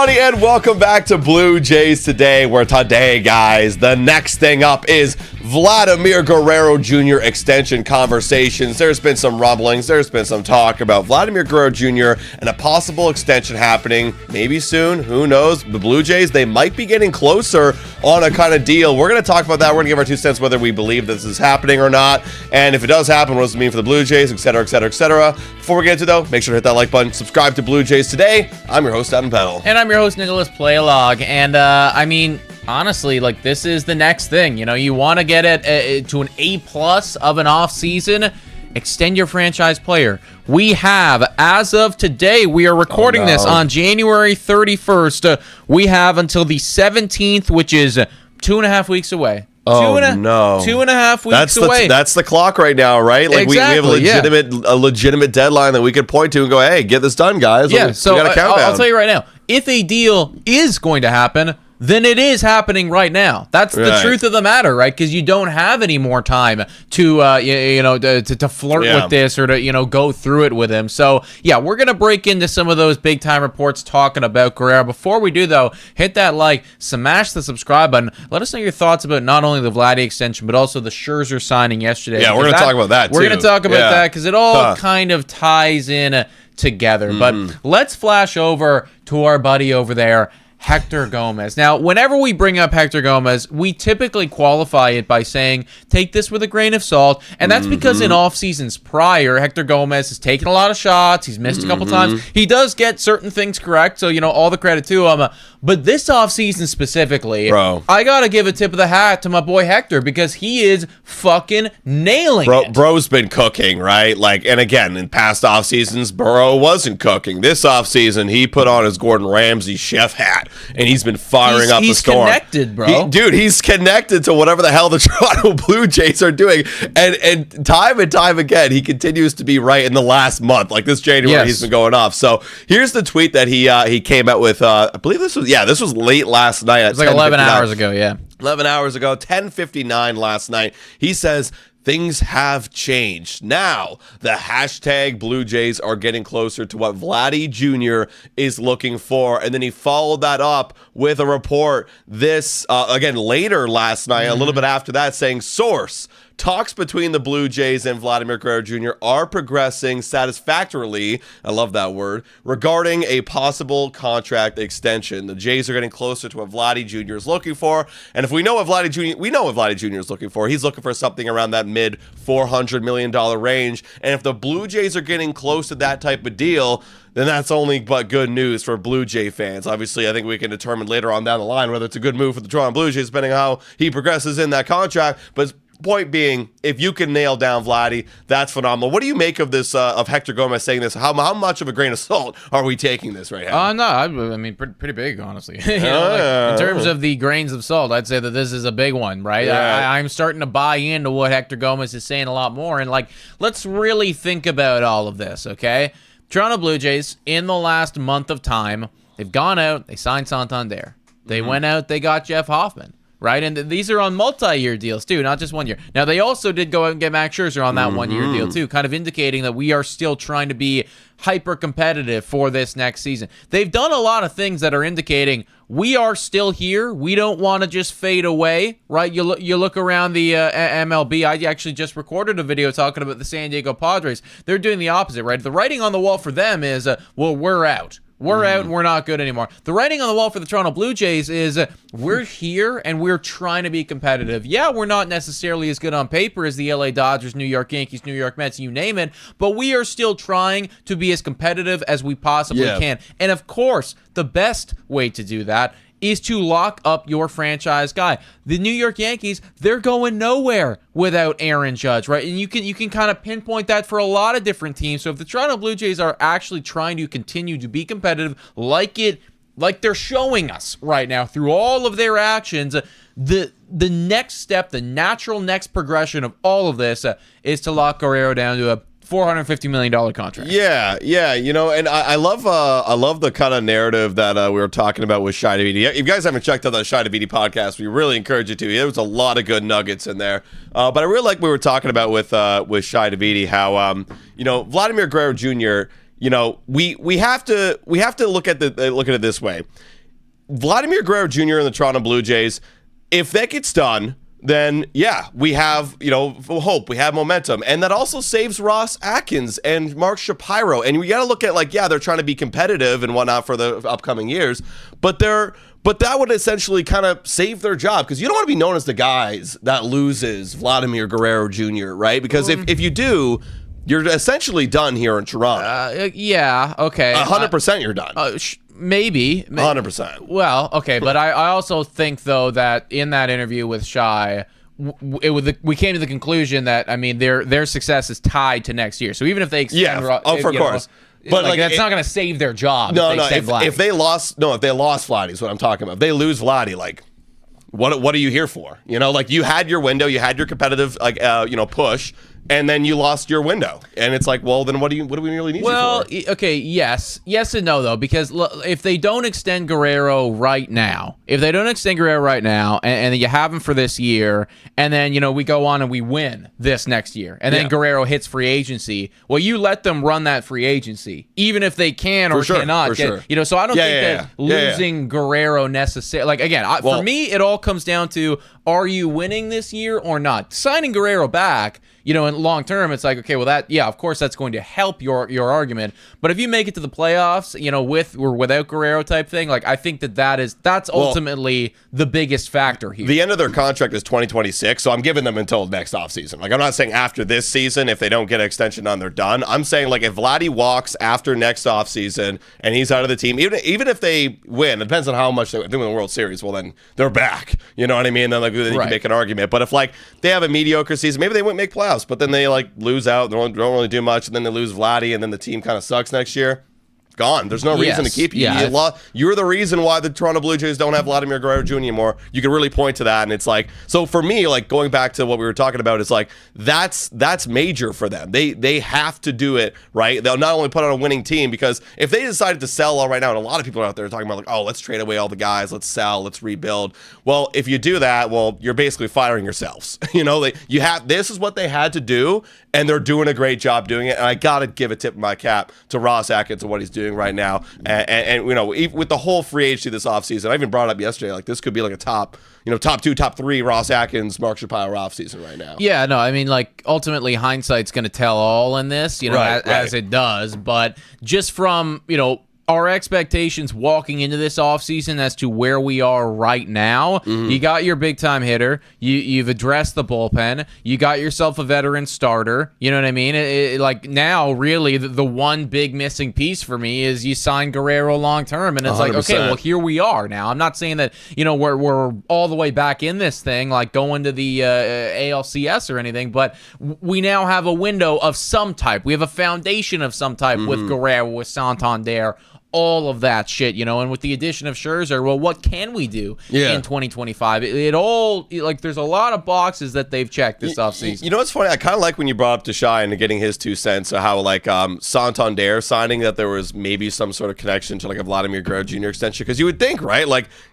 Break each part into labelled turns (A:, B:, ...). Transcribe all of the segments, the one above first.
A: everybody, and welcome back to Blue Jays Today, where today, guys, the next thing up is Vladimir Guerrero Jr. extension conversations. There's been some rumblings. There's been some talk about Vladimir Guerrero Jr. and a possible extension happening maybe soon. Who knows? The Blue Jays, they might be getting closer on a kind of deal. We're going to talk about that. We're going to give our 2 cents whether we believe this is happening or not. And if it does happen, what does it mean for the Blue Jays, et cetera, et cetera, et cetera. Before we get into it, though, make sure to hit that like button. Subscribe to Blue Jays Today. I'm your host, Adam Peddle.
B: And I'm your host, Nicholas Playlog. And, I mean, honestly, like, this is the next thing. You know, you want to get it to an A+ of an offseason, extend your franchise player. We have, as of today, we are recording this on January 31st. We have until the 17th, which is 2.5 weeks away.
A: Oh,
B: 2.5 weeks away.
A: That's the clock right now, right? Like
B: exactly,
A: we have a legitimate deadline that we could point to and go, hey, get this done, guys.
B: Yeah, so
A: we got a countdown.
B: I'll tell you right now, if a deal is going to happen, then it is happening right now. That's the truth of the matter, right? Because you don't have any more time to, to flirt with this or to, go through it with him. So, yeah, we're going to break into some of those big-time reports talking about Guerrero. Before we do, though, hit that like, smash the subscribe button. Let us know your thoughts about not only the Vladdy extension, but also the Scherzer signing yesterday.
A: Yeah, we're going to talk about that, too.
B: We're going to talk about that because it all kind of ties in together. But let's flash over to our buddy over there, Hector Gomez. Now, whenever we bring up Hector Gomez, we typically qualify it by saying, take this with a grain of salt. And that's because in off seasons prior, Hector Gomez has taken a lot of shots. He's missed a couple times. He does get certain things correct, so, all the credit to him. But this offseason specifically, I got to give a tip of the hat to my boy Hector because he is fucking nailing it.
A: Bro's been cooking, right? Like, and again, in past off seasons, Burrow wasn't cooking. This offseason, he put on his Gordon Ramsay chef hat. And he's been firing up the storm.
B: He's connected, bro.
A: He's connected to whatever the hell the Toronto Blue Jays are doing. And time again, he continues to be right in the last month. Like this January, he's been going off. So here's the tweet that he came out with. I believe this was late last night. It
B: was like 11 hours ago,
A: 11 hours ago, 10:59 last night. He says, things have changed. Now, the hashtag Blue Jays are getting closer to what Vladdy Jr. is looking for. And then he followed that up with a report again, later last night, a little bit after that, saying, source, talks between the Blue Jays and Vladimir Guerrero Jr. are progressing satisfactorily, I love that word, regarding a possible contract extension. The Jays are getting closer to what Vladdy Jr. is looking for. And if we know what Vladdy Jr. is looking for. He's looking for something around that mid $400 million range. And if the Blue Jays are getting close to that type of deal, then that's only but good news for Blue Jay fans. Obviously, I think we can determine later on down the line whether it's a good move for the Toronto Blue Jays, depending on how he progresses in that contract. But point being, if you can nail down Vladdy, that's phenomenal. What do you make of this, of Hector Gomez saying this? How much of a grain of salt are we taking this right now?
B: No, I mean, pretty big, honestly. In terms of the grains of salt, I'd say that this is a big one, right? Yeah. I'm starting to buy into what Hector Gomez is saying a lot more. And, let's really think about all of this, okay? Toronto Blue Jays, in the last month of time, they've gone out, they signed Santander. They went out, they got Jeff Hoffman. Right, and these are on multi-year deals, too, not just 1 year. Now, they also did go out and get Max Scherzer on that 1 year deal, too, kind of indicating that we are still trying to be hyper-competitive for this next season. They've done a lot of things that are indicating we are still here. We don't want to just fade away, right? You look around the MLB. I actually just recorded a video talking about the San Diego Padres. They're doing the opposite, right? The writing on the wall for them is, well, we're out. We're out and we're not good anymore. The writing on the wall for the Toronto Blue Jays is we're here and we're trying to be competitive. Yeah, we're not necessarily as good on paper as the LA Dodgers, New York Yankees, New York Mets, you name it, but we are still trying to be as competitive as we possibly can. And of course, the best way to do that is to lock up your franchise guy. The New York Yankees, they're going nowhere without Aaron Judge, right? And you can kind of pinpoint that for a lot of different teams. So if the Toronto Blue Jays are actually trying to continue to be competitive like they're showing us right now through all of their actions, the next step, the natural next progression of all of this is to lock Guerrero down to a $450 million contract.
A: Yeah, and I love the kind of narrative that we were talking about with Shai Davidi. If you guys haven't checked out that Shai Davidi podcast, we really encourage you to. There was a lot of good nuggets in there. But I really like we were talking about with Shai Davidi how Vladimir Guerrero Jr. We have to look at it this way. Vladimir Guerrero Jr. and the Toronto Blue Jays, if that gets done, then yeah, we have, hope, we have momentum. And that also saves Ross Atkins and Mark Shapiro. And we got to look at they're trying to be competitive and whatnot for the upcoming years, but that would essentially kind of save their job, because you don't want to be known as the guys that loses Vladimir Guerrero Jr., right? Because if you do, you're essentially done here in Toronto.
B: Yeah, okay.
A: 100% you're done.
B: Maybe.
A: 100%.
B: Well, okay, but I also think, though, that in that interview with Shai, we came to the conclusion that, their success is tied to next year. So even if they extend...
A: Yeah, of course.
B: But that's not going to save their job.
A: If they lost Vladdy is what I'm talking about. If they lose Vladdy, what are you here for? You had your window, you had your competitive push, and then you lost your window. And it's well, then what do we really need you for?
B: Well, okay, yes and no, though, because if they don't extend Guerrero right now, and you have him for this year, and then, we go on and we win this next year, and then Guerrero hits free agency, well, you let them run that free agency, even if they can or cannot. So I don't think that losing Guerrero necessarily, for me, it all comes down to, are you winning this year or not? Signing Guerrero back, in long term, it's okay, well, of course, that's going to help your argument. But if you make it to the playoffs, with or without Guerrero type thing, I think that's ultimately the biggest factor here.
A: The end of their contract is 2026, so I'm giving them until next offseason. I'm not saying after this season, if they don't get an extension on, they're done. I'm saying, if Vladdy walks after next offseason and he's out of the team, even if they win, it depends on how much they win the World Series, well, then they're back. You know what I mean? Then, then you can make an argument. But if, they have a mediocre season, maybe they wouldn't make playoffs, but then they lose out, they don't really do much, and then they lose Vladdy, and then the team kind of sucks next year. Gone. There's no reason to keep you.
B: Yeah.
A: You're the reason why the Toronto Blue Jays don't have Vladimir Guerrero Jr. anymore. You can really point to that, and it's so for me, going back to what we were talking about, it's that's major for them. They have to do it, right? They'll not only put on a winning team, because if they decided to sell all right now, and a lot of people are out there talking about oh, let's trade away all the guys, let's sell, let's rebuild. Well, if you do that, well, you're basically firing yourselves. This is what they had to do, and they're doing a great job doing it. And I gotta give a tip of my cap to Ross Atkins and what he's doing right now, and with the whole free agency this offseason, I even brought it up yesterday, this could be a top 2, top 3 Ross Atkins, Mark Shapiro offseason right now.
B: Yeah, no, ultimately hindsight's going to tell all in this, as it does, but just from, our expectations walking into this offseason as to where we are right now, you got your big-time hitter, you've addressed the bullpen, you got yourself a veteran starter, you know what I mean? Now, really, the one big missing piece for me is you sign Guerrero long-term, and it's
A: 100%.
B: Okay, well, here we are now. I'm not saying that, we're all the way back in this thing, going to the ALCS or anything, but we now have a window of some type. We have a foundation of some type with Guerrero, with Santander, all of that shit, and with the addition of Scherzer, well, what can we do in 2025? It all, there's a lot of boxes that they've checked this offseason.
A: You know what's funny? I kind of like when you brought up to Shai and getting his 2 cents of how, Santander signing, that there was maybe some sort of connection to, a Vladimir Guerrero Jr. extension, because you would think, right?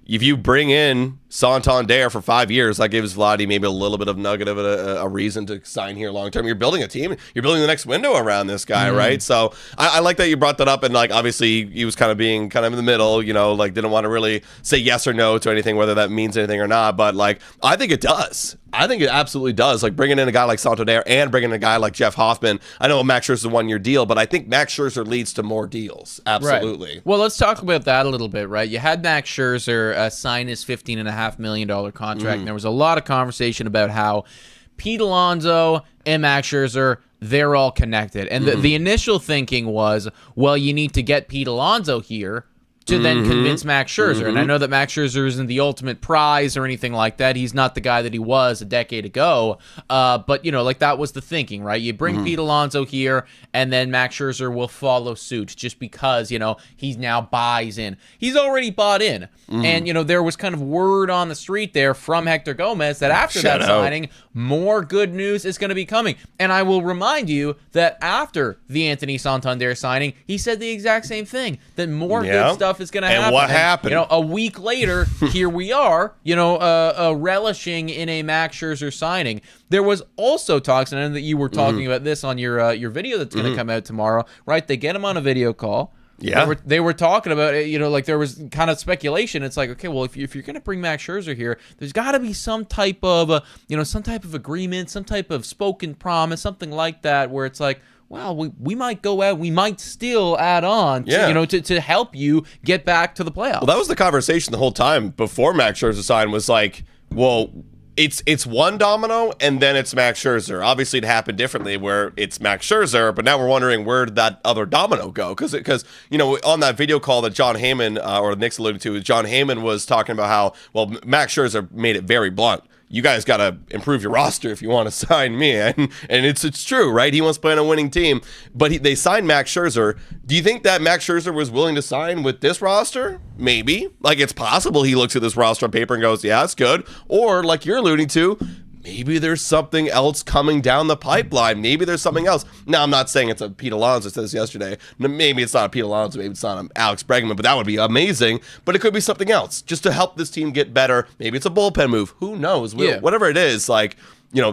A: If you bring in Santander for 5 years, that gives Vladdy maybe a little bit of nugget of a reason to sign here long term. You're building a team. You're building the next window around this guy, right? So I like that you brought that up, and obviously he was kind of being kind of in the middle, didn't want to really say yes or no to anything, whether that means anything or not. But I think it does. I think it absolutely does. Bringing in a guy like Santander and bringing in a guy like Jeff Hoffman. I know Max Scherzer's a 1-year deal, but I think Max Scherzer leads to more deals. Absolutely.
B: Right. Well, let's talk about that a little bit, right? You had Max Scherzer sign his $15.5 million contract, and there was a lot of conversation about how Pete Alonso and Max Scherzer, they're all connected. And the initial thinking was, well, you need to get Pete Alonso here to then convince Max Scherzer. And I know that Max Scherzer isn't the ultimate prize or anything like that. He's not the guy that he was a decade ago. But, that was the thinking, right? You bring Pete Alonso here, and then Max Scherzer will follow suit just because, he now buys in. He's already bought in. And, there was kind of word on the street there from Hector Gomez that after that signing, more good news is going to be coming. And I will remind you that after the Anthony Santander signing, he said the exact same thing, that more good stuff is going to happen.
A: And what happened?
B: A week later, here we are, relishing in a Max Scherzer signing. There was also talks, and I know that you were talking about this on your video that's going to come out tomorrow, right? They get him on a video call.
A: Yeah.
B: They were talking about it, like there was kind of speculation. It's like, okay, well, if you're going to bring Max Scherzer here, there's got to be some type of, some type of agreement, some type of spoken promise, something like that, where it's like, well, we might go out, we might still add on, to help you get back to the playoffs.
A: Well, that was the conversation the whole time before Max Scherzer signed was like, well, it's one domino and then it's Max Scherzer. Obviously, it happened differently where it's Max Scherzer, but now we're wondering where did that other domino go? Because on that video call that John Heyman or Nick's alluded to, John Heyman was talking about how, well, Max Scherzer made it very blunt. You guys got to improve your roster if you want to sign me. And it's true, right? He wants to play on a winning team. But they signed Max Scherzer. Do you think that Max Scherzer was willing to sign with this roster? Maybe. Like, it's possible he looks at this roster on paper and goes, yeah, it's good. Or, like you're alluding to, maybe there's something else coming down the pipeline. Maybe there's something else. Now, I'm not saying it's a Pete Alonso. I said this yesterday. Maybe it's not a Pete Alonso. Maybe it's not an Alex Bregman, but that would be amazing. But it could be something else just to help this team get better. Maybe it's a bullpen move. Who knows? Whatever it is, like,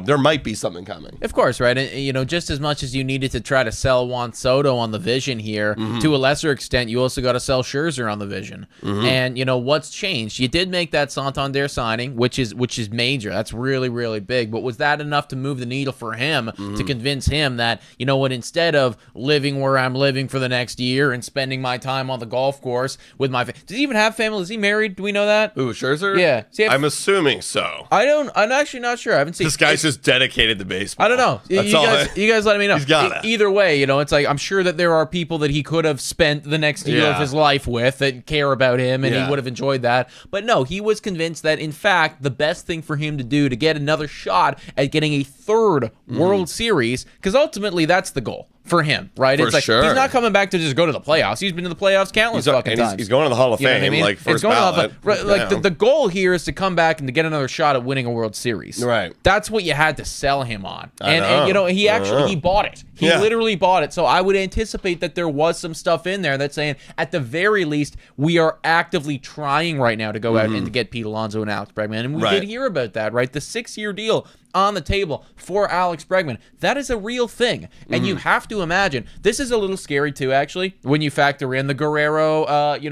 A: there might be something coming.
B: Of course, right? And, just as much as you needed to try to sell Juan Soto on the vision here, to a lesser extent, you also got to sell Scherzer on the vision. And, what's changed? You did make that Santander signing, which is major. That's really, really big. But was that enough to move the needle for him, to convince him that, instead of living where I'm living for the next year and spending my time on the golf course with my does he even have family? Is he married? Do we know that?
A: Ooh, Scherzer?
B: Yeah.
A: I'm assuming so.
B: I'm actually not sure. I haven't seen
A: this guy's just dedicated to baseball.
B: I don't know. You guys let me know.
A: He's got it.
B: Either way, it's like I'm sure that there are people that he could have spent the next year of his life with that care about him, and he would have enjoyed that. But no, he was convinced that, in fact, the best thing for him to do to get another shot at getting a third World Series, because ultimately that's the goal for him, right?
A: For
B: it's like
A: sure.
B: He's not coming back to just go to the playoffs. He's been to the playoffs countless fucking times.
A: He's going to the Hall of Fame, like first ballot.
B: The goal here is to come back and to get another shot at winning a World Series.
A: Right.
B: That's what you had to sell him on. And he bought it. He literally bought it. So I would anticipate that there was some stuff in there that's saying, at the very least, we are actively trying right now to go out and to get Pete Alonso and Alex Bregman. And we did hear about that, right? The 6-year deal on the table for Alex Bregman. That is a real thing. And you have to imagine, this is a little scary too, actually, when you factor in the Guerrero,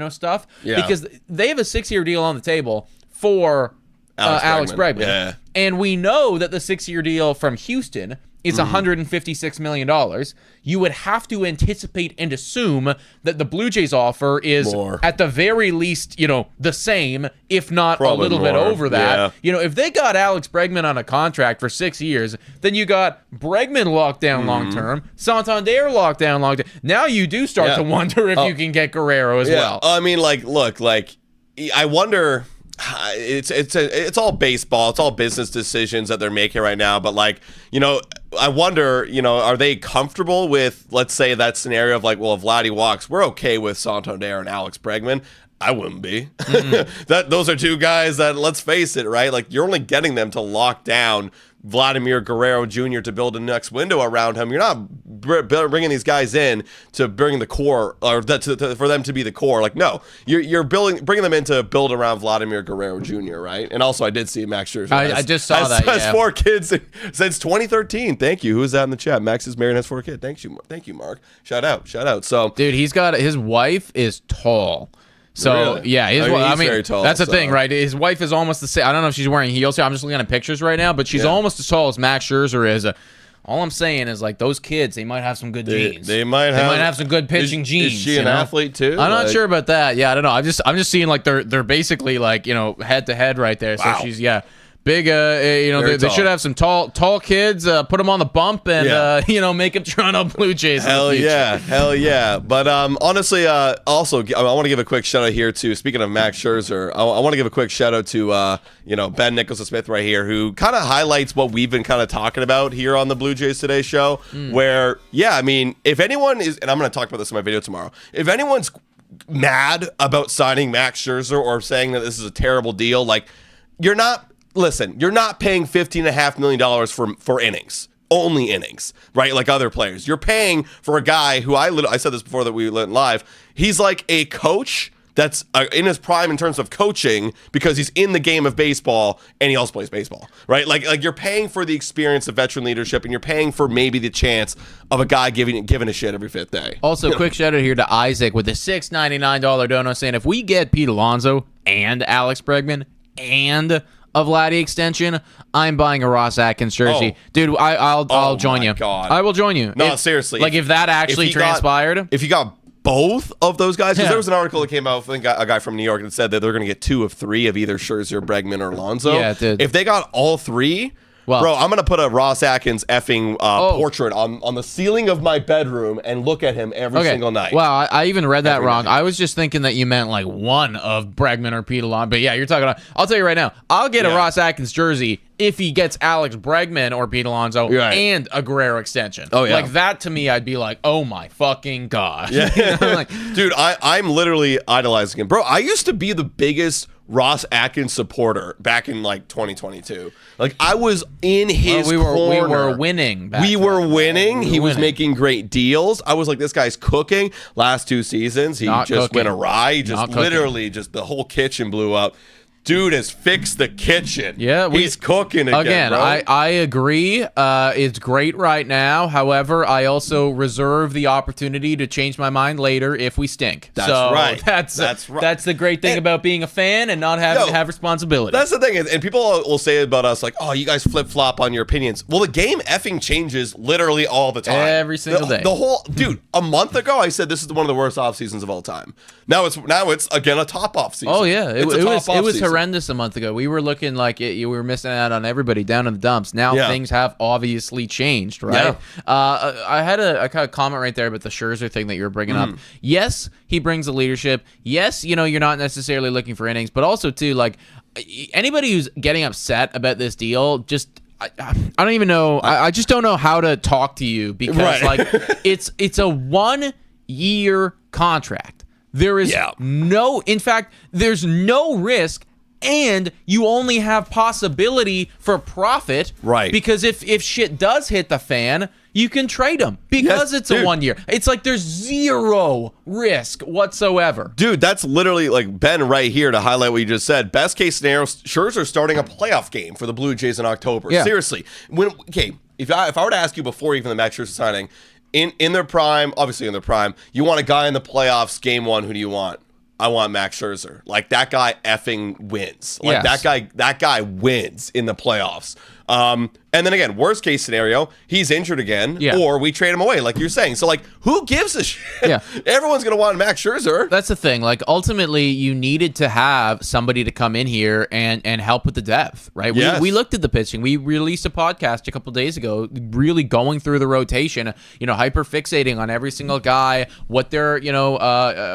B: stuff. Yeah. Because they have a 6-year deal on the table for Alex Bregman.
A: Yeah.
B: And we know that the 6-year deal from Houston is $156 million. You would have to anticipate and assume that the Blue Jays offer is
A: more.
B: At the very least, the same, if not
A: probably
B: a little
A: more.
B: bit over that.
A: Yeah.
B: If they got Alex Bregman on a contract for 6 years, then you got Bregman locked down long term, Santander locked down long term. Now you do start to wonder if you can get Guerrero as well.
A: I mean, look, I wonder. It's all baseball. It's all business decisions that they're making right now. But I wonder, are they comfortable with, let's say, that scenario of like, well, if Vladdy walks, we're okay with Santander and Alex Bregman. I wouldn't be. Those are two guys that, let's face it, right? Like, you're only getting them to lock down Vladimir Guerrero Jr. to build a next window around him. You're not bringing these guys in to bring the core, or for them to be the core. Like, no, you're bringing them in to build around Vladimir Guerrero Jr., right? And also, I did see Max Scherzer.
B: I just saw that.
A: Has 4 kids since 2013. Thank you. Who is that in the chat? Max is married and has 4 kids. Thank you, Mark. Shout out. So,
B: dude, his wife is tall. So,
A: really?
B: Yeah,
A: he's very tall,
B: that's the thing, right? His wife is almost the same. I don't know if she's wearing heels. I'm just looking at pictures right now, but she's almost as tall as Max Scherzer is. All I'm saying is, like, those kids, they might have some good genes.
A: They might have
B: some good pitching genes.
A: Is she an athlete too?
B: I'm not sure about that. Yeah, I don't know. I'm just seeing like they're basically like head to head right there. So
A: wow.
B: she's big. They should have some tall kids. Put them on the bump and make them Toronto Blue Jays.
A: Hell yeah. But honestly, also I want to give a quick shout out here to, speaking of Max Scherzer, I want to give a quick shout out to Ben Nicholson-Smith right here, who kind of highlights what we've been kind of talking about here on the Blue Jays Today show. Where I mean, if anyone is, and I'm going to talk about this in my video tomorrow, if anyone's mad about signing Max Scherzer or saying that this is a terrible deal, like, you're not paying $15.5 million for innings. Only innings, right? Like other players. You're paying for a guy who I said this before that we went live. He's like a coach that's in his prime in terms of coaching because he's in the game of baseball and he also plays baseball, right? Like you're paying for the experience of veteran leadership and you're paying for maybe the chance of a guy giving a shit every fifth day.
B: Also, quick shout out here to Isaac with the $6.99 dono saying if we get Pete Alonso and Alex Bregman and a Vladdy extension, I'm buying a Ross Atkins jersey. Dude, I'll join you.
A: God.
B: I will join you.
A: No, seriously.
B: Like if that actually transpired.
A: If you got both of those guys, because there was an article that came out, I think a guy from New York that said that they're going to get 2 of 3 of either Scherzer, Bregman, or Alonso.
B: Yeah, it did.
A: If they got all 3... Well, bro, I'm going to put a Ross Atkins effing portrait on the ceiling of my bedroom and look at him every single night.
B: Wow, I even read that wrong. I was just thinking that you meant like one of Bregman or Pete Alonso. But yeah, you're talking about, I'll tell you right now, I'll get a Ross Atkins jersey if he gets Alex Bregman or Pete Alonso and a Guerrero extension. Oh, yeah. Like that to me, I'd be like, oh my fucking God.
A: Yeah.
B: You know, like,
A: dude, I'm literally idolizing him. Bro, I used to be the biggest Ross Atkins supporter back in like 2022. Like I was in his corner.
B: We were winning.
A: We were winning. He was making great deals. I was like, this guy's cooking. Last 2 seasons, he went awry. He just literally just the whole kitchen blew up. Dude has fixed the kitchen. Yeah, he's cooking again, bro.
B: I agree. It's great right now. However, I also reserve the opportunity to change my mind later if we stink.
A: That's right.
B: That's right. That's the great thing about being a fan and not having to have responsibility.
A: That's the thing, and people will say about us like, "Oh, you guys flip flop on your opinions." Well, the game effing changes literally all the time,
B: every single day.
A: The whole dude. A month ago, I said this is one of the worst off seasons of all time. Now it's again a top off season.
B: Oh yeah, it was horrendous a month ago. We were looking like we were missing out on everybody down in the dumps. Now things have obviously changed, right? Yeah. I had a kind of comment right there about the Scherzer thing that you were bringing up. Yes, he brings the leadership. Yes, you're not necessarily looking for innings, but also too like anybody who's getting upset about this deal just. I don't even know. I just don't know how to talk to you because like it's a 1-year contract. There is in fact, there's no risk. And you only have possibility for profit,
A: right?
B: Because if shit does hit the fan, you can trade them because it's a 1 year. It's like there's zero risk whatsoever.
A: Dude, that's literally like Ben right here to highlight what you just said. Best case scenario, Scherzer starting a playoff game for the Blue Jays in October. Yeah. Seriously. If I were to ask you before even the Max Scherzer signing, in their prime, obviously in their prime, you want a guy in the playoffs, game 1, who do you want? I want Max Scherzer. Like that guy effing wins. Like that guy wins in the playoffs. And then again, worst case scenario, he's injured again, or we trade him away, like you're saying. So like, who gives a shit? Yeah. Everyone's gonna want Max Scherzer.
B: That's the thing. Like ultimately, you needed to have somebody to come in here and help with the depth, right?
A: Yes.
B: We looked at the pitching. We released a podcast a couple days ago, really going through the rotation. Hyper fixating on every single guy, what their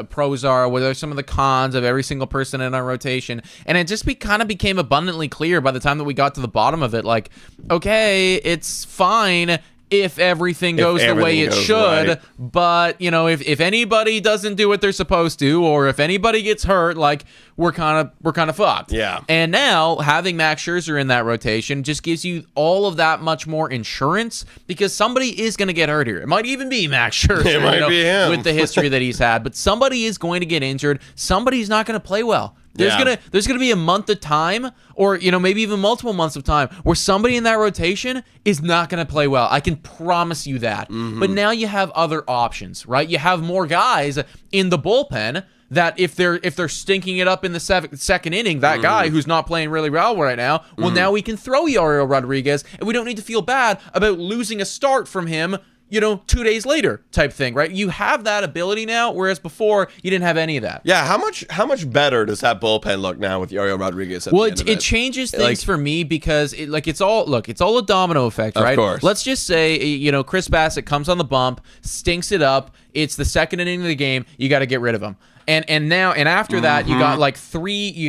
B: pros are, what are some of the cons of every single person in our rotation, and it just kind of became abundantly clear by the time that we got to the bottom of it. Like, okay, it's fine if everything goes the way it should, right. But if anybody doesn't do what they're supposed to, or if anybody gets hurt, like we're kind of fucked.
A: Yeah.
B: And now having Max Scherzer in that rotation just gives you all of that much more insurance because somebody is going to get hurt here. It might even be Max Scherzer.
A: It might be him
B: with the history that he's had, but somebody is going to get injured. Somebody's not going to play well. There's gonna be a month of time, or maybe even multiple months of time, where somebody in that rotation is not gonna play well. I can promise you that. Mm-hmm. But now you have other options, right? You have more guys in the bullpen that if they're stinking it up in the second inning, that guy who's not playing really well right now, well, now we can throw Yariel Rodriguez, and we don't need to feel bad about losing a start from him 2 days later type thing, right? You have that ability now, whereas before you didn't have any of that.
A: Yeah, how much better does that bullpen look now with Yariel Rodriguez?
B: Well, it changes things for me because it's all a domino effect, right?
A: Of course.
B: Let's just say Chris Bassett comes on the bump, stinks it up. It's the second inning of the game. You got to get rid of him. And after that, you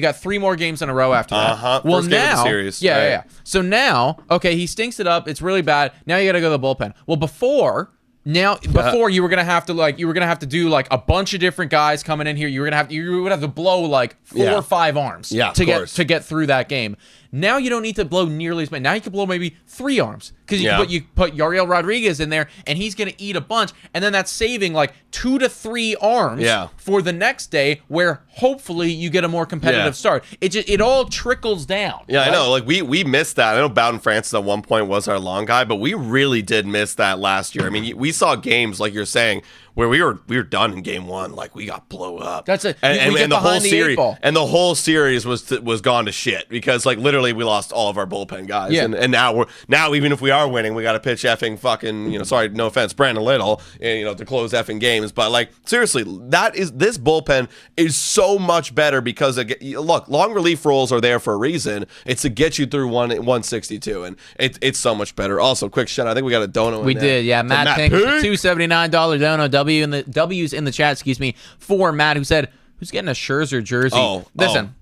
B: got three more games in a row after that.
A: Well, first game of the series.
B: Yeah. So now, okay, he stinks it up. It's really bad. Now you got to go to the bullpen. Well, before you were gonna have to do like a bunch of different guys coming in here. You would have to blow like 4 or 5 arms to get through that game. Now you don't need to blow nearly as many. Now you can blow maybe 3 arms because you put Yariel Rodriguez in there, and he's going to eat a bunch, and then that's saving like 2 to 3 arms for the next day, where hopefully you get a more competitive start. It all trickles down.
A: Yeah,
B: right?
A: I know. Like we missed that. I know Bowden Francis at one point was our long guy, but we really did miss that last year. I mean, we saw games like you're saying where we were done in game 1, like we got blown up.
B: That's it.
A: And the whole series, the whole series was gone to shit because like literally we lost all of our bullpen guys.
B: Yeah.
A: And now even if we are winning, we got to pitch effing fucking sorry, no offense, Brandon Little, to close effing games. But like seriously, this bullpen is so much better because look, long relief roles are there for a reason. It's to get you through 162, and it's so much better. Also, quick shout out, I think we got a dono.
B: We did, yeah. Matt Pink, $279 dono. W's in the chat, excuse me, for Matt, who said, who's getting a Scherzer jersey? Listen,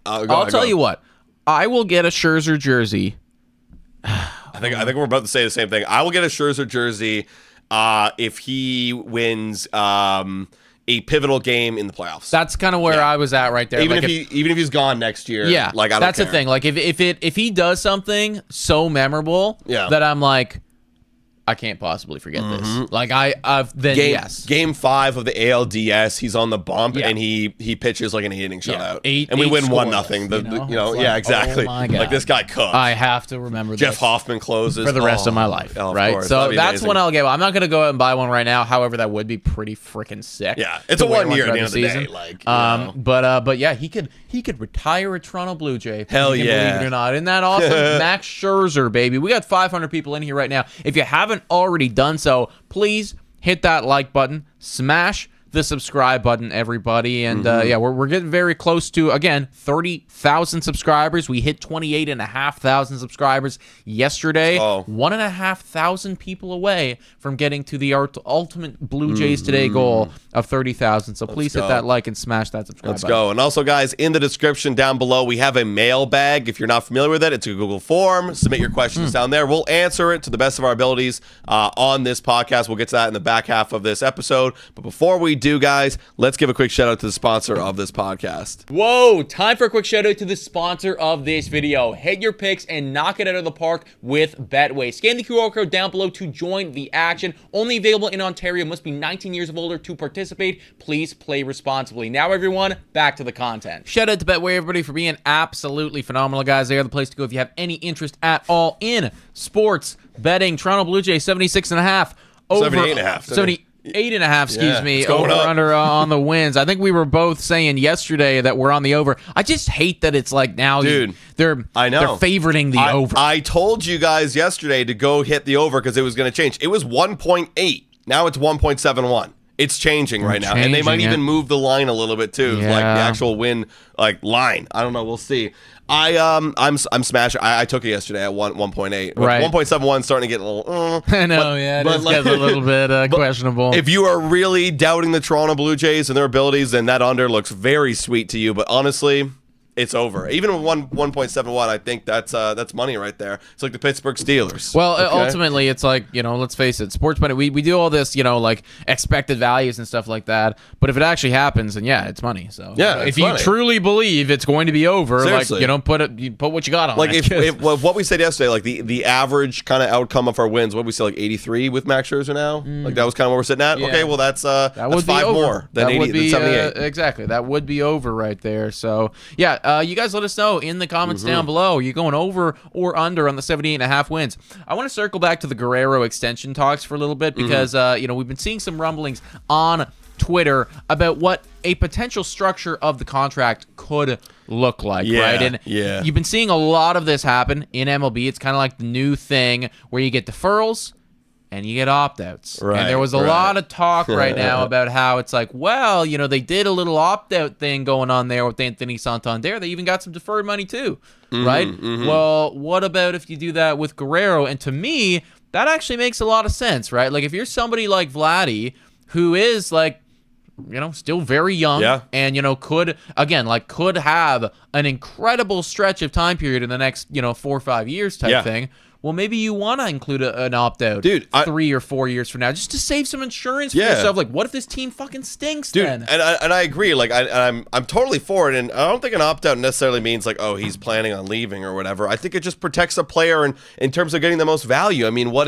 B: I'll tell you what, I will get a Scherzer jersey.
A: I think we're about to say the same thing. I will get a Scherzer jersey if he wins a pivotal game in the playoffs.
B: That's kind of where I was at right there.
A: Even if he's gone next year.
B: Yeah,
A: like I don't
B: that's
A: care.
B: the thing. Like if he does something so memorable that I'm like, I can't possibly forget this. Like yes.
A: Game 5 of the ALDS, he's on the bump and he pitches like an 8-inning shutout, and we win 1-0. Yeah, exactly.
B: Oh my God.
A: Like this guy cooked.
B: I have to remember
A: Jeff
B: this
A: Hoffman closes
B: for the rest of my life, right?
A: Course.
B: So that's when I'll get. I'm not gonna go out and buy one right now. However, that would be pretty freaking sick.
A: Yeah, it's a 1 year at the end of the day. Like,
B: but yeah, he could retire a Toronto Blue Jay.
A: Hell yeah,
B: believe it or not. Isn't that awesome? Max Scherzer, baby. We got 500 people in here right now. If you haven't already done so, please hit that like button, smash the subscribe button, everybody. And we're getting very close to, again, 30,000 subscribers. We hit 28,500 subscribers yesterday. 1,500 people away from getting to the ultimate Blue Jays Today goal of 30,000. So please hit that like and smash that subscribe button.
A: Let's go. And also, guys, in the description down below, we have a mailbag. If you're not familiar with it, it's a Google form. Submit your questions down there. We'll answer it to the best of our abilities on this podcast. We'll get to that in the back half of this episode. But before we do, guys, let's give a quick shout out to the sponsor of this podcast.
B: Whoa, time for a quick shout out to the sponsor of this video. Hit your picks and knock it out of the park with Betway. Scan the QR code down below to join the action. Only available in Ontario. Must be 19 years of older to participate. Please play responsibly. Now, everyone, back to the content. Shout out to Betway, everybody, for being absolutely phenomenal, guys. They are the place to go if you have any interest at all in sports betting. Toronto Blue Jays 76.5 over
A: 78.5.
B: 8.5, excuse me, over under on the wins. I think we were both saying yesterday that we're on the over. I just hate that it's like now,
A: dude,
B: they're favoriting the over.
A: I told you guys yesterday to go hit the over because it was going to change. It was 1.8. Now it's 1.71. It's changing right now, and they might even move the line a little bit too, like the actual win line. I don't know. We'll see. I'm smashing. I took it yesterday at 1.8.
B: Right.
A: 1.71 starting to get a little.
B: I know. It gets a little bit questionable.
A: If you are really doubting the Toronto Blue Jays and their abilities, then that under looks very sweet to you. But honestly, it's over. Even with 1.71, I think that's money right there. It's like the Pittsburgh Steelers.
B: Well, ultimately, it's like, let's face it, sports money, we do all this, like expected values and stuff like that. But if it actually happens, then it's money. So if you truly believe it's going to be over,
A: seriously,
B: like, put what you got on
A: like
B: it.
A: If what we said yesterday, like the average kind of outcome of our wins, what we say, like 83 with Max Scherzer now? Like that was kind of what we're sitting at? Yeah. Okay, well, that's 5 more than 78.
B: Exactly. That would be over right there. So, you guys let us know in the comments down below. Are you going over or under on the 78.5 wins? I want to circle back to the Guerrero extension talks for a little bit because, we've been seeing some rumblings on Twitter about what a potential structure of the contract could look like, right? And you've been seeing a lot of this happen in MLB. It's kind of like the new thing where you get deferrals and you get opt-outs.
A: Right,
B: and there was a lot of talk right now about how it's like, well, they did a little opt-out thing going on there with Anthony Santander. They even got some deferred money too, right? Well, what about if you do that with Guerrero? And to me, that actually makes a lot of sense, right? Like if you're somebody like Vladdy, who is like, still very young and, could have an incredible stretch of time period in the next, 4 or 5 years type thing. well, maybe you want to include an opt-out,
A: dude,
B: 3 or 4 years from now, just to save some insurance for yourself. Like, what if this team fucking stinks,
A: dude?
B: Then?
A: And I agree. Like, I'm totally for it, and I don't think an opt-out necessarily means like, oh, he's planning on leaving or whatever. I think it just protects a player in terms of getting the most value. I mean, look,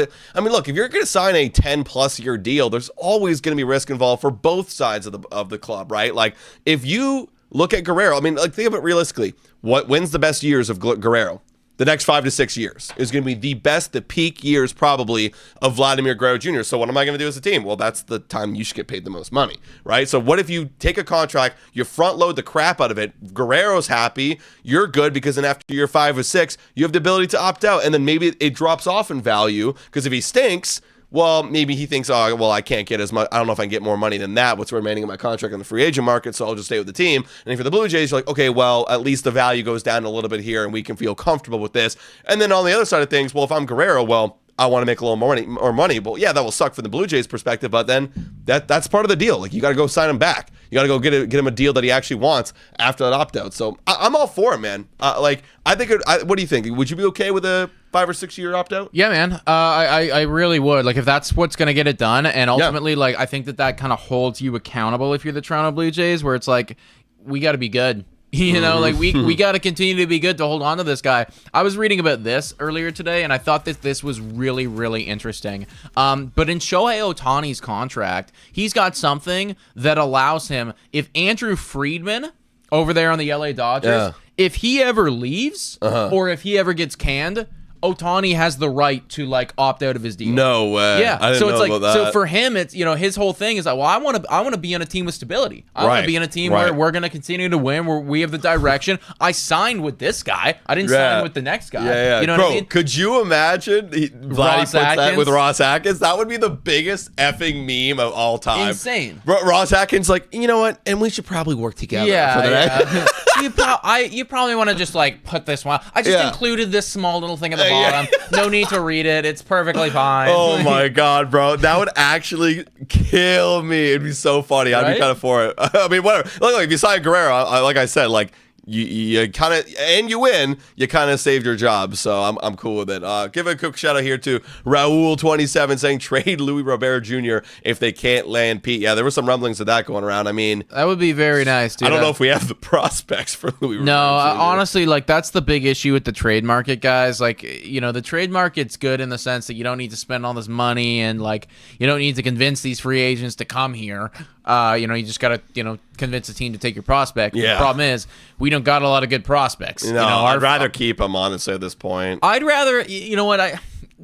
A: if you're going to sign a 10+ year deal, there's always going to be risk involved for both sides of the club, right? Like, if you look at Guerrero, I mean, like, think of it realistically. When's the best years of Guerrero? The next 5 to 6 years is going to be the peak years probably of Vladimir Guerrero Jr. So what am I going to do as a team? Well, that's the time you should get paid the most money, right? So what if you take a contract, you front load the crap out of it, Guerrero's happy, you're good, because then after year 5 or 6, you have the ability to opt out, and then maybe it drops off in value, because if he stinks, well, maybe he thinks, oh, well, I can't get as much. I don't know if I can get more money than that. What's remaining in my contract on the free agent market, so I'll just stay with the team. And if you're the Blue Jays, you're like, okay, well, at least the value goes down a little bit here, and we can feel comfortable with this. And then on the other side of things, well, if I'm Guerrero, well, I want to make a little more money. Well, yeah, that will suck from the Blue Jays perspective, but then that's part of the deal. Like, you got to go sign him back. You got to go get him a deal that he actually wants after that opt-out. So I'm all for it, man. I think, what do you think? Would you be okay with a 5 or 6 year opt-out?
B: Yeah, man. I really would. Like, if that's what's going to get it done, and ultimately, like, I think that kind of holds you accountable if you're the Toronto Blue Jays, where it's like, we got to be good. You know, like, we got to continue to be good to hold on to this guy. I was reading about this earlier today, and I thought that this was really, really interesting. But in Shohei Ohtani's contract, he's got something that allows him, if Andrew Friedman over there on the LA Dodgers, if he ever leaves or if he ever gets canned, Ohtani has the right to, like, opt out of his deal.
A: No way.
B: Yeah.
A: I didn't know about that.
B: So for him, it's, you know, his whole thing is like, well, I want to be on a team with stability. I want to be in a team where we're going to continue to win, where we have the direction. I signed with this guy. I didn't sign with the next guy.
A: Yeah.
B: You know
A: what
B: I mean?
A: Could you imagine Vladdy puts that with Ross Atkins? That would be the biggest effing meme of all time.
B: Insane.
A: Ross Atkins, like, you know what? And we should probably work together for the next.
B: You probably want to just, like, put this one. I just included this small little thing at the bottom. No need to read it. It's perfectly fine.
A: Oh my God, bro. That would actually kill me. It'd be so funny. I'd be kind of for it. I mean, whatever. Look, if you sign Guerrero, like I said, like, you kind of, and you win, you kind of saved your job. So I'm cool with it. Give a quick shout out here to Raul27 saying trade Luis Robert Jr. if they can't land Pete. Yeah, there were some rumblings of that going around. I mean,
B: that would be very nice, dude.
A: I don't know if we have the prospects for Luis Robert Jr.
B: Honestly, like, that's the big issue with the trade market, guys. Like, you know, the trade market's good in the sense that you don't need to spend all this money, and, like, you don't need to convince these free agents to come here. You know, you just gotta, you know, convince a team to take your prospect.
A: Yeah.
B: The problem is, we don't got a lot of good prospects.
A: No, I'd rather keep them, honestly, at this point.
B: I'd rather, you know what,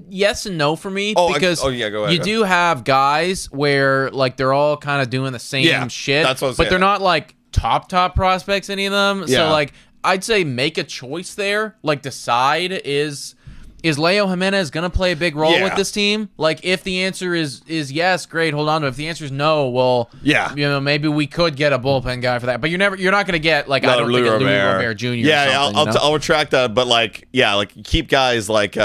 B: yes and no for me, because
A: go ahead.
B: You do have guys where, like, they're all kind of doing the same shit,
A: that's what I was
B: but
A: saying.
B: They're not, like, top prospects, any of them.
A: Yeah.
B: So, like, I'd say make a choice there. Like, decide, is Leo Jimenez going to play a big role with this team? Like, if the answer is yes, great, hold on to it. If the answer is no, well, you know, maybe we could get a bullpen guy for that. But you're not going to get, like, I don't think a Luis Robert Jr.
A: Yeah, I'll retract that. But, like, keep guys like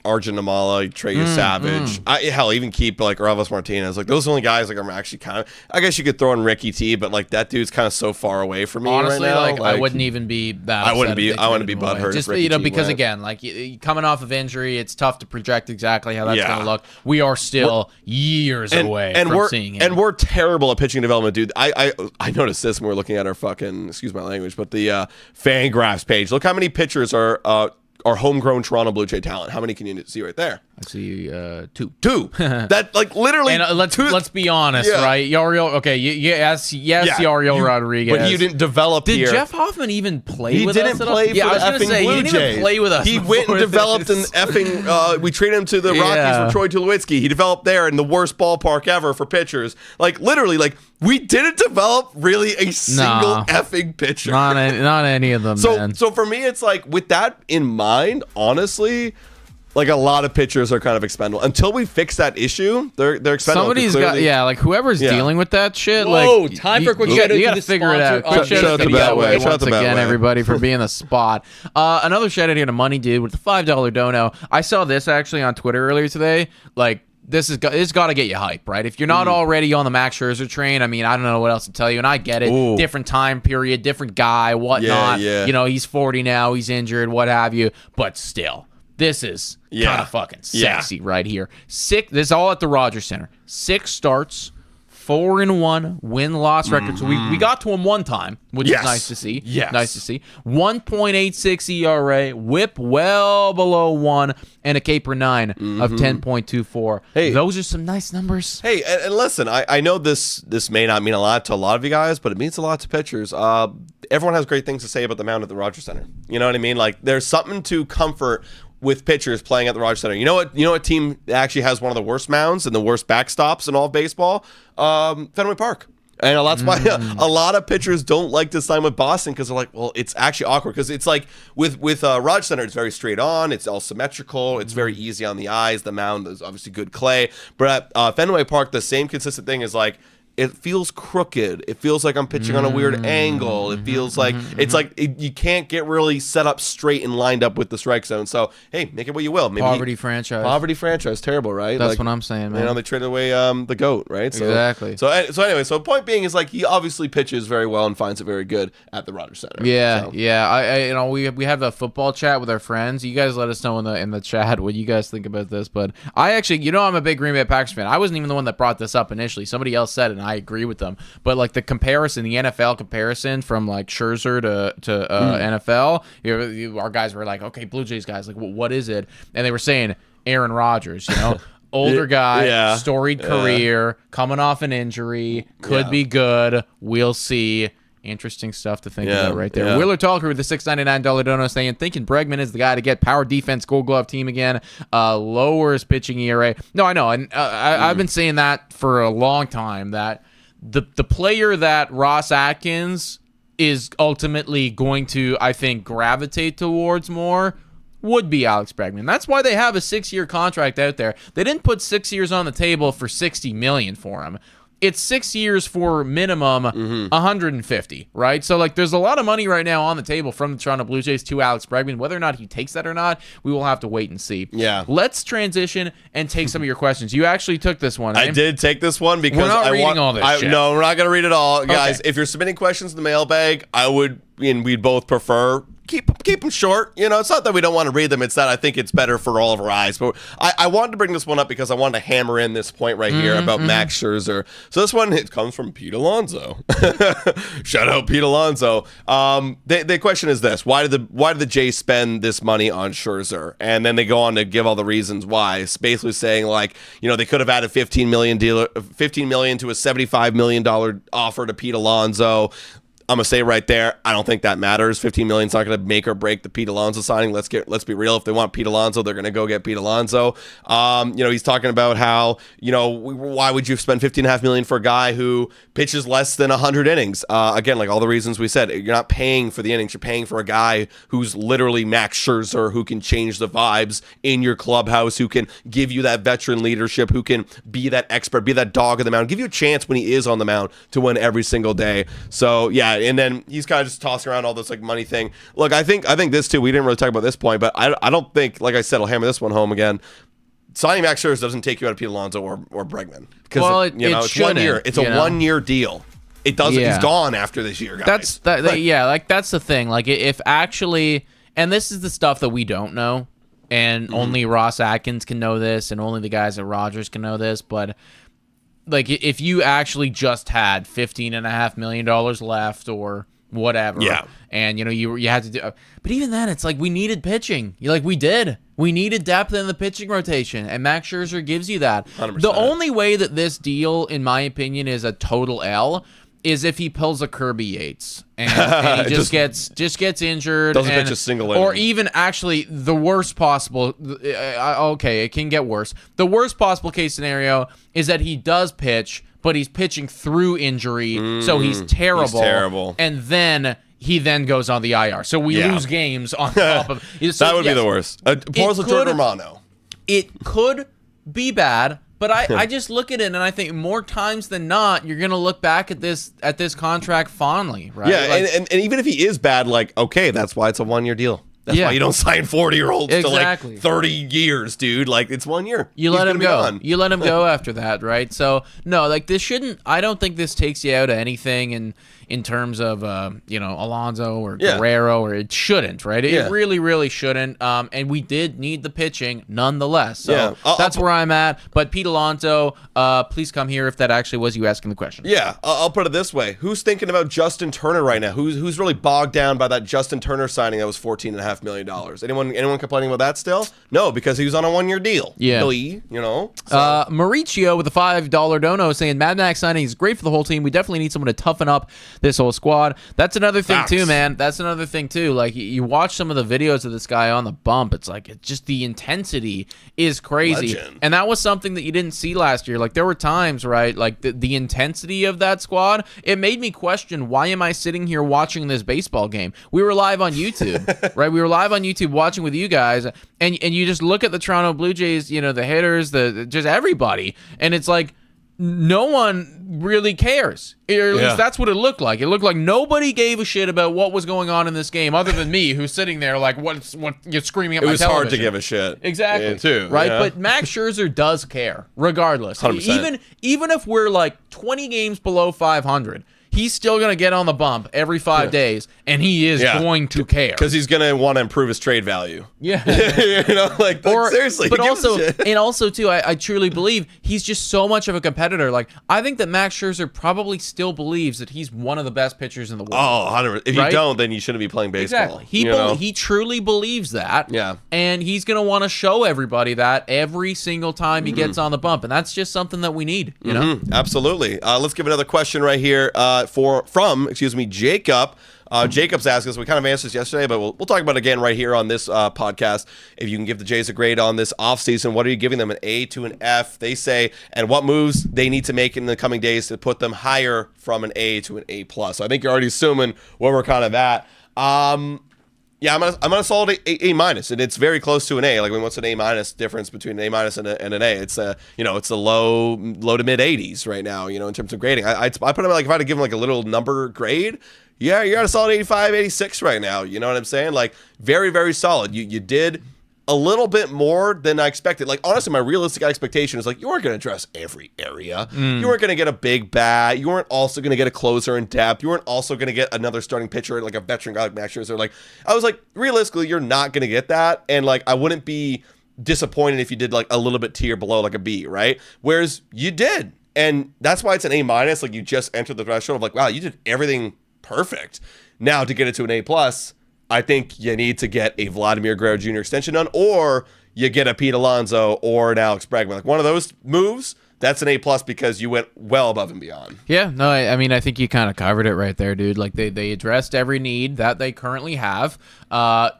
A: Arjun Amala, Trey Savage. Hell, even keep, like, Ravis Martinez. Like, those are the only guys, like, I'm actually kind of, I guess you could throw in Ricky T, but, like, that dude's kind of so far away from me.
B: Honestly,
A: right now.
B: I wouldn't even be that
A: I wouldn't be butthurt.
B: Just, you know, because again, like, coming off of injury, it's tough to project exactly how that's going to look. We are still years away from seeing him.
A: And we're terrible at pitching development, dude. I noticed this when we're looking at our fucking, excuse my language, but the Fangraphs page. Look how many pitchers are homegrown Toronto Blue Jay talent. How many can you see right there?
B: I see two.
A: That, like, literally.
B: And let's be honest, right? Yariel. Okay, yes, Yariel Rodriguez.
A: But you didn't develop here.
B: Did Jeff Hoffman even play with us?
A: He didn't play for the effing Blue Jays.
B: He didn't even play with us.
A: He went and developed an effing. We traded him to the Rockies for Troy Tulowitzki. He developed there in the worst ballpark ever for pitchers. Like, literally, like, we didn't develop really a single effing pitcher.
B: Not any of them. Man.
A: So for me, it's like, with that in mind, honestly, like, a lot of pitchers are kind of expendable. Until we fix that issue, they're expendable.
B: Somebody's got, like, whoever's dealing with that shit.
C: Whoa,
B: like,
C: time for a quick
B: you
C: shout out.
B: You got to figure it out. Quick shout out to Beltway once again, everybody, for being the spot. Another shout out here to Money Dude with the $5 dono. I saw this actually on Twitter earlier today. Like, this got to get you hype, right? If you're not already on the Max Scherzer train, I mean, I don't know what else to tell you, and I get it. Different time period, different guy, whatnot. You know, he's 40 now, he's injured, what have you, but still. This is kind of fucking sexy right here. This is all at the Rogers Center. 6 starts, 4-1 win-loss record. So we got to him one time, which is nice to see.
A: Yes.
B: Nice to see. 1.86 ERA, whip well below 1, and a K per 9 of 10.24.
A: Hey,
B: those are some nice numbers.
A: Hey, and listen, I know this may not mean a lot to a lot of you guys, but it means a lot to pitchers. Everyone has great things to say about the mound at the Rogers Center. You know what I mean? Like, there's something to comfort with pitchers playing at the Rogers Center. You know what team actually has one of the worst mounds and the worst backstops in all of baseball? Fenway Park. And that's why a lot of pitchers don't like to sign with Boston, because they're like, well, it's actually awkward, because it's like with Rogers Center, it's very straight on, it's all symmetrical, it's very easy on the eyes. The mound is obviously good clay, but at Fenway Park, the same consistent thing is like, it feels crooked. It feels like I'm pitching on a weird angle. It feels like it's like you can't get really set up straight and lined up with the strike zone. So, hey, make it what you will. Maybe
B: Poverty franchise.
A: Terrible, right?
B: That's what I'm saying, man.
A: You know, they traded away the GOAT, right? So,
B: exactly.
A: So anyway, point being is like he obviously pitches very well and finds it very good at the Rogers Center.
B: Yeah,
A: so.
B: yeah. I we have a football chat with our friends. You guys let us know in the chat what you guys think about this. But I actually, I'm a big Green Bay Packers fan. I wasn't even the one that brought this up initially. Somebody else said it, and I agree with them. But like the comparison, the NFL comparison from like Scherzer to NFL, our guys were like, okay, Blue Jays guys, like, what is it? And they were saying Aaron Rodgers, older guy, storied career, coming off an injury, could be good. We'll see. Interesting stuff to think about right there. Wheeler Talker with the $6.99 dono saying, thinking Bregman is the guy to get power defense, Gold Glove team again. Lowers pitching ERA. No, I know, and I've been saying that for a long time, that the player that Ross Atkins is ultimately going to, I think, gravitate towards more would be Alex Bregman. That's why they have a 6-year contract out there. They didn't put 6 years on the table for $60 million for him. It's 6 years for minimum 150, right? So, like, there's a lot of money right now on the table from the Toronto Blue Jays to Alex Bregman. Whether or not he takes that or not, we will have to wait and see.
A: Yeah.
B: Let's transition and take some of your questions. You actually took this one.
A: I did take this one because
B: we're not reading all this shit.
A: No, we're not going to read it all. Guys, if you're submitting questions in the mailbag, we'd both prefer keep them short. It's not that we don't want to read them. It's that I think it's better for all of our eyes. But I wanted to bring this one up because I wanted to hammer in this point right here about Max Scherzer. So this one, it comes from Pete Alonso. Shout out Pete Alonso. The question is this: Why did the Jays spend this money on Scherzer? And then they go on to give all the reasons why. It's basically saying like, they could have added $15 million to a $75 million offer to Pete Alonso. I'm going to say right there, I don't think that matters. $15 million is not going to make or break the Pete Alonso signing. Let's be real. If they want Pete Alonso, they're going to go get Pete Alonso. He's talking about how, why would you spend $15.5 million for a guy who pitches less than 100 innings? Again, like all the reasons we said, you're not paying for the innings. You're paying for a guy who's literally Max Scherzer, who can change the vibes in your clubhouse, who can give you that veteran leadership, who can be that expert, be that dog of the mound, give you a chance when he is on the mound to win every single day. So, yeah. And then he's kind of just tossing around all this like money thing. Look, I think this too. We didn't really talk about this point, but I don't think, like I said, I'll hammer this one home again. Signing Max Scherzer doesn't take you out of Pete Alonso or Bregman, because it's 1 year. It's a 1 year deal. It doesn't. He's gone after this year, guys.
B: That's the thing. Like if actually, and this is the stuff that we don't know, and only Ross Atkins can know this, and only the guys at Rogers can know this, but. Like, if you actually just had $15.5 million left or whatever, and, you had to do... But even then, it's like, we needed pitching. We did. We needed depth in the pitching rotation, and Max Scherzer gives you that.
A: 100%.
B: The only way that this deal, in my opinion, is a total L is if he pulls a Kirby Yates and he just gets injured,
A: doesn't pitch a single inning.
B: Or even actually the worst possible. Okay, it can get worse. The worst possible case scenario is that he does pitch, but he's pitching through injury, so he's terrible. He's terrible, and then he goes on the IR. So we lose games on top of. So,
A: that would be the worst. Pours Jordan Romano.
B: It could be bad. But I just look at it and I think more times than not, you're gonna look back at this contract fondly, right?
A: Yeah, and even if he is bad, like, okay, that's why it's a 1 year deal. That's why you don't sign 40-year-olds to like 30 years, dude. Like, it's 1 year.
B: You let him go. You let him go after that, right? So no, like this shouldn't. I don't think this takes you out of anything. And in terms of Alonso or Guerrero, or it shouldn't, right? It really, really shouldn't. And we did need the pitching nonetheless. So that's where I'm at. But Pete Alonso, please come here if that actually was you asking the question.
A: Yeah, I'll put it this way: who's thinking about Justin Turner right now? Who's really bogged down by that Justin Turner signing that was $14.5 million? Anyone complaining about that still? No, because he was on a 1-year deal.
B: Yeah,
A: So.
B: Mauricio with a $5 dono saying Mad Max signing is great for the whole team. We definitely need someone to toughen up this whole squad. That's another thing too, man. That's another thing too. Like you watch some of the videos of this guy on the bump, it's like just the intensity is crazy.
A: Legend.
B: And that was something that you didn't see last year. Like there were times, right? Like the intensity of that squad, it made me question, why am I sitting here watching this baseball game? We were live on YouTube, right? We were live on YouTube watching with you guys, and you just look at the Toronto Blue Jays, the hitters, just everybody, and it's like no one really cares. Or at least that's what it looked like. It looked like nobody gave a shit about what was going on in this game, other than me, who's sitting there like, what you're screaming at my television.
A: It was hard to give a shit.
B: Exactly.
A: Too.
B: Right? Yeah. But Max Scherzer does care, regardless.
A: 100%.
B: Even if we're like 20 games below 500, he's still going to get on the bump every 5 days, and he is going to care.
A: Because he's going to want to improve his trade value.
B: Yeah.
A: Seriously.
B: But also, too, I truly believe he's just so much of a competitor. Like, I think that Max Scherzer probably still believes that he's one of the best pitchers in the world.
A: Oh, 100%. If you don't, then you shouldn't be playing baseball.
B: Exactly. He truly believes that.
A: Yeah. And
B: he's going to want to show everybody that every single time he gets on the bump. And that's just something that we need, you know?
A: Absolutely. Let's give another question right here. From Jacob. Jacob's asked us, we kind of answered this yesterday, but we'll talk about it again right here on this podcast. If you can give the Jays a grade on this offseason, what are you giving them, an A to an F? They say, and what moves they need to make in the coming days to put them higher from an A to an A+. So I think you're already assuming where we're kind of at. Yeah, I'm gonna solid A-, and it's very close to an A. Like, what's an A- difference between an A- and an A? It's it's a low to mid 80s right now. In terms of grading, I put him like, if I had to give him like a little number grade, yeah, you're at a solid 85, 86 right now. You know what I'm saying? Like, very, very solid. You did a little bit more than I expected. Like, honestly, my realistic expectation is like, you weren't going to address every area. You weren't going to get a big bat. You weren't also going to get a closer in depth. You weren't also going to get another starting pitcher, like a veteran guy like Max Scherzer. Like, I was like, realistically, you're not going to get that. And like, I wouldn't be disappointed if you did like a little bit tier below, like a B, right? Whereas you did. And that's why it's an A-. Like, you just entered the threshold of like, wow, you did everything perfect. Now, to get it to an A+, I think you need to get a Vladdy Guerrero Jr. extension done, or you get a Pete Alonso or an Alex Bregman. Like, one of those moves, that's an A+ because you went well above and beyond.
B: Yeah, no, I mean, I think you kind of covered it right there, dude. Like, they addressed every need that they currently have.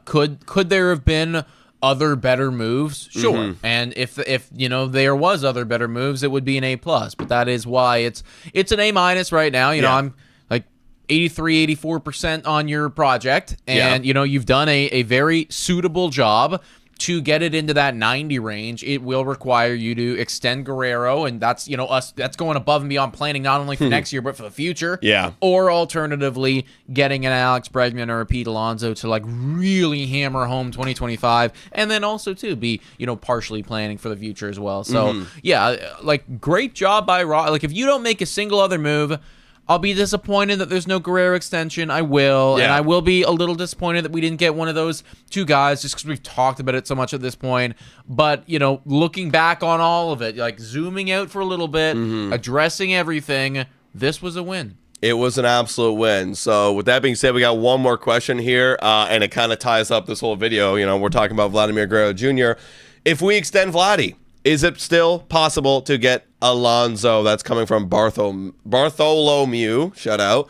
B: Could there have been other better moves? Sure. And if there was other better moves, it would be an A+. But that is why it's an A- right now. I'm 83, 84% on your project, and you've done a very suitable job to get it into that 90 range. It will require you to extend Guerrero, and that's that's going above and beyond planning not only for next year but for the future.
A: Yeah.
B: Or alternatively, getting an Alex Bregman or a Pete Alonso to like really hammer home 2025, and then also to be partially planning for the future as well. So like, great job by Raw. Like, if you don't make a single other move, I'll be disappointed that there's no Guerrero extension. I will. And I will be a little disappointed that we didn't get one of those two guys just because we've talked about it so much at this point. But, looking back on all of it, like zooming out for a little bit, addressing everything, this was a win.
A: It was an absolute win. So with that being said, we got one more question here, and it kind of ties up this whole video. We're talking about Vladdy Guerrero Jr. If we extend Vladdy, is it still possible to get Alonso? That's coming from Bartholomew. Shout out.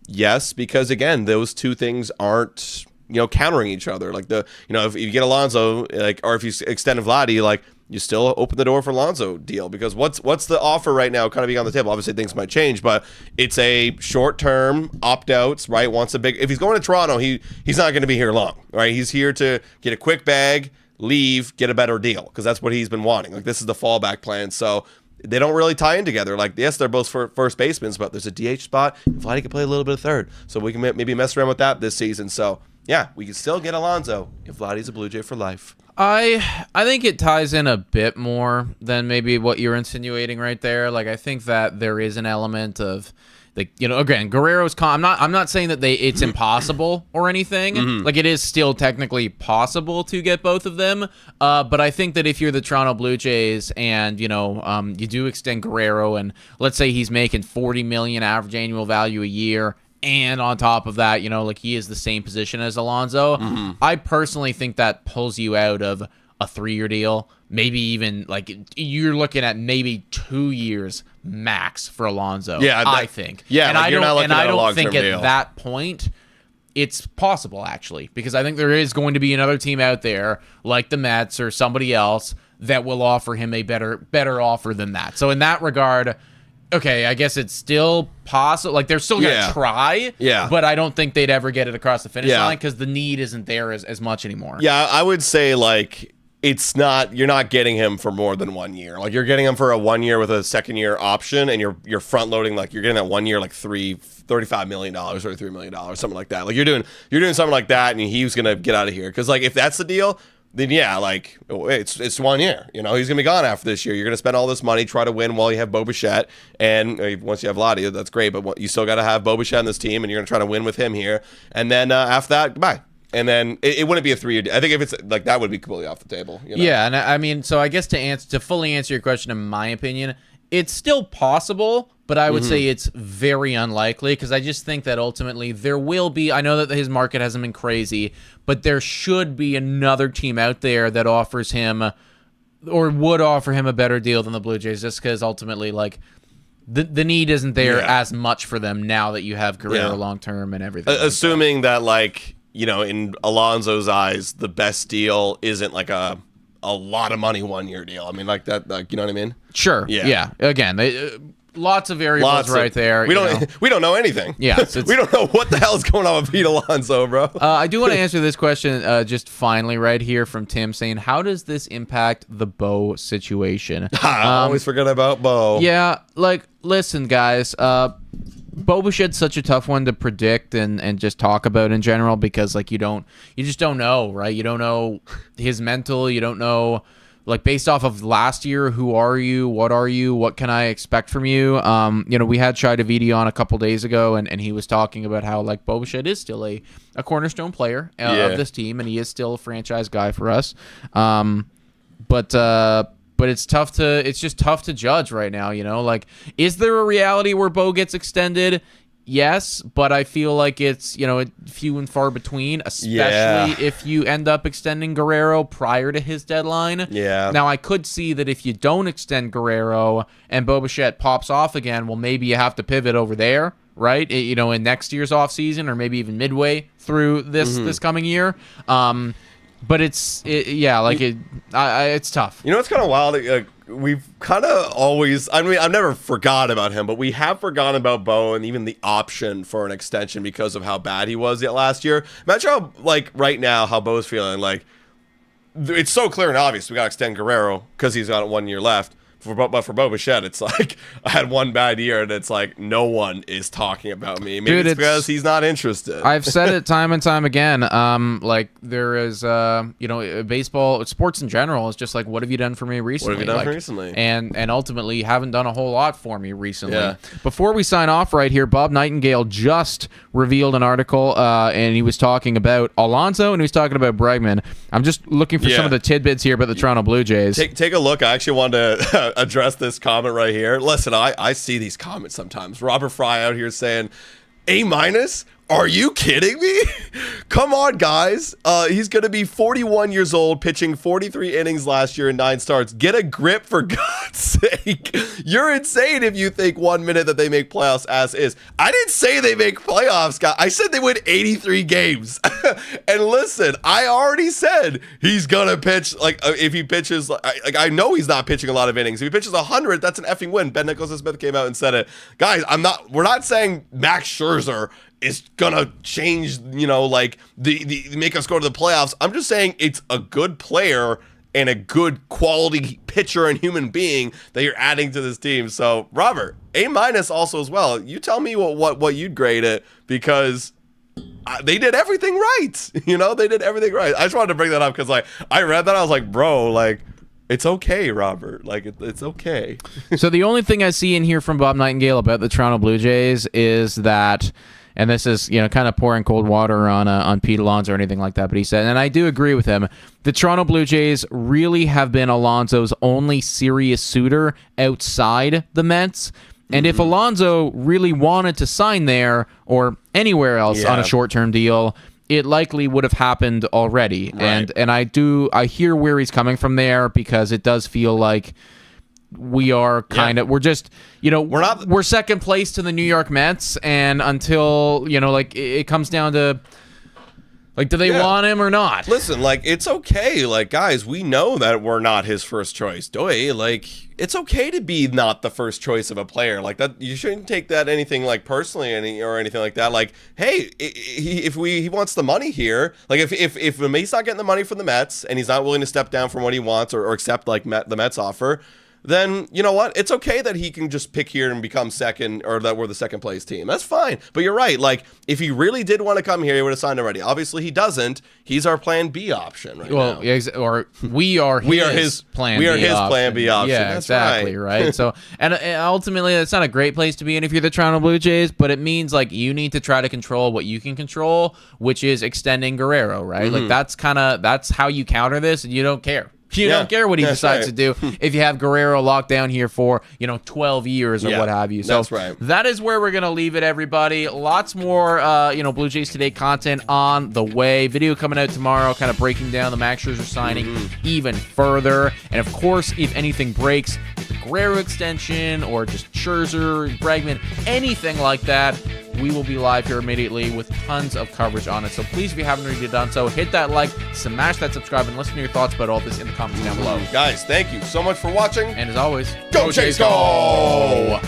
A: Yes, because again, those two things aren't countering each other. Like, if you get Alonso, like, or if you extend Vladdy, like, you still open the door for Alonso deal, because what's the offer right now kind of being on the table? Obviously things might change, but it's a short-term opt-outs, right? If he's going to Toronto, he's not going to be here long, right? He's here to get a quick bag, leave, get a better deal, because that's what he's been wanting. Like, this is the fallback plan. So they don't really tie in together. Like, yes, they're both first basemen, but there's a DH spot. Vladdy can play a little bit of third, so we can maybe mess around with that this season. So yeah, we can still get Alonso if Vladdy's a Blue Jay for life.
B: I think it ties in a bit more than maybe what you're insinuating right there. Like, I think that there is an element of, like, again, Guerrero's I'm not saying that it's impossible or anything. Like, it is still technically possible to get both of them. But I think that if you're the Toronto Blue Jays and you do extend Guerrero, and let's say he's making $40 million average annual value a year, and on top of that, like, he is the same position as Alonso. I personally think that pulls you out of a 3-year deal. Maybe even, like, you're looking at maybe 2 years max for Alonso. Yeah, I think. Yeah, and I don't think at that point it's possible, actually, because I think there is going to be another team out there, like the Mets or somebody else, that will offer him a better offer than that. So in that regard, okay, I guess it's still possible. Like, they're still going to try, but I don't think they'd ever get it across the finish line because the need isn't there as much anymore.
A: Yeah, I would say, like, you're not getting him for more than 1 year. Like, you're getting him for a 1 year with a second-year option, and you're front-loading, like, you're getting that 1 year, like, $35 million, $33 million, something like that. Like, you're doing something like that, and he was going to get out of here. Because, like, if that's the deal, then yeah, like, it's 1 year. He's going to be gone after this year. You're going to spend all this money, try to win while you have Bichette. And once you have Vladdy, that's great. But you still got to have Bichette in this team, and you're going to try to win with him here. And then after that, goodbye. And then it wouldn't be a 3-year deal. I think if it's like that, would be completely off the table.
B: Yeah, and I mean, so I guess to fully answer your question, in my opinion, it's still possible, but I would say it's very unlikely, because I just think that ultimately there will be, I know that his market hasn't been crazy, but there should be another team out there that offers him, or would offer him, a better deal than the Blue Jays, just because ultimately, like, the need isn't there as much for them now that you have Guerrero long-term and everything.
A: Assuming that, like, in Alonso's eyes, the best deal isn't like a lot of money 1 year deal. I mean, like that, like, you know what I mean?
B: Sure. Yeah. Again, lots of variables there.
A: We don't know anything.
B: Yeah.
A: We don't know what the hell is going on with Pete Alonso, bro.
B: I do want to answer this question just finally right here from Tim, saying, how does this impact the Bo situation?
A: I always forget about Bo.
B: Yeah. Like, listen, guys, Bo Bichette's such a tough one to predict and just talk about in general, because, like, you just don't know, right? You don't know his mental. You don't know, like, based off of last year, who are you? What can I expect from you? We had Shai Davidi on a couple days ago, and he was talking about how, like, Bo Bichette is still a cornerstone player of this team, and he is still a franchise guy for us. But it's just tough to judge right now, Like, is there a reality where Bo gets extended? Yes, but I feel like it's, few and far between, especially if you end up extending Guerrero prior to his deadline.
A: Yeah.
B: Now, I could see that if you don't extend Guerrero and Bo Bichette pops off again, well, maybe you have to pivot over there, right? In next year's offseason, or maybe even midway through this coming year. But it's tough.
A: It's kind of wild. We've kind of always, I mean, I've never forgotten about him, but we have forgotten about Bo and even the option for an extension because of how bad he was last year. Imagine how, like, right now, how Bo's feeling. Like, it's so clear and obvious we got to extend Guerrero because he's got 1 year left. But for Bo Bichette, it's like, I had one bad year, and it's like, no one is talking about me. Maybe it's because he's not interested.
B: I've said it time and time again. Like, there is, baseball, sports in general is just like, what have you done for me recently?
A: What have you done for me recently?
B: And ultimately, you haven't done a whole lot for me recently. Yeah. Before we sign off right here, Bob Nightingale just revealed an article, and he was talking about Alonso, and he was talking about Bregman. I'm just looking for some of the tidbits here about the Toronto Blue Jays.
A: Take a look. I actually wanted to address this comment right here. Listen, I see these comments sometimes. Robert Fry out here saying, A-? Are you kidding me? Come on, guys. He's going to be 41 years old, pitching 43 innings last year and 9 starts. Get a grip, for God's sake. You're insane if you think 1 minute that they make playoffs as is. I didn't say they make playoffs, guys. I said they win 83 games. And listen, I already said he's going to pitch, like, if he pitches, like, I know he's not pitching a lot of innings. If he pitches 100, that's an effing win. Ben Nicholson-Smith came out and said it. Guys, we're not saying Max Scherzer is gonna change, like the make us go to the playoffs. I'm just saying it's a good player and a good quality pitcher and human being that you're adding to this team. So, Robert, A- also as well. You tell me what you'd grade it, because they did everything right. You know, they did everything right. I just wanted to bring that up because, like, I read that. I was like, bro, like, it's okay, Robert. Like, it's okay.
B: So the only thing I see in here from Bob Nightingale about the Toronto Blue Jays is that, and this is, you know, kind of pouring cold water on Pete Alonso or anything like that, but he said, and I do agree with him, the Toronto Blue Jays really have been Alonso's only serious suitor outside the Mets. And if Alonso really wanted to sign there or anywhere else on a short-term deal, it likely would have happened already.
A: Right.
B: And I hear where he's coming from there, because it does feel like we are kind of, we're just, you know, we're second place to the New York Mets, and until, you know, like, it comes down to, like, do they want him or not?
A: Listen, like, it's okay. Like, guys, we know that we're not his first choice. Like, it's okay to be not the first choice of a player. Like, that, you shouldn't take that anything, like, personally or anything like that. Like, hey, if he wants the money here, like, if he's not getting the money from the Mets and he's not willing to step down from what he wants or accept, like, the Mets offer, then you know what? It's okay that he can just pick here and become second, or that we're the second place team. That's fine. But you're right. Like, if he really did want to come here, he would have signed already. Obviously, he doesn't. He's our plan B option right now.
B: Or we are his plan B option.
A: We are his plan B option.
B: Yeah,
A: that's
B: exactly, right? So, and ultimately, that's not a great place to be in if you're the Toronto Blue Jays, but it means, like, you need to try to control what you can control, which is extending Guerrero, right? Like, that's how you counter this, and you don't care. You don't care what he decides to do if you have Guerrero locked down here for, 12 years or what have you. So
A: that's right.
B: That is where we're going to leave it, everybody. Lots more, Blue Jays Today content on the way. Video coming out tomorrow, kind of breaking down the Max Scherzer signing even further. And, of course, if anything breaks with the Guerrero extension or just Scherzer, Bregman, anything like that, we will be live here immediately with tons of coverage on it. So please, if you haven't already done so, hit that like, smash that subscribe, and listen to your thoughts about all this in the comments down below.
A: Guys, thank you so much for watching.
B: And as always,
A: go Jays, go!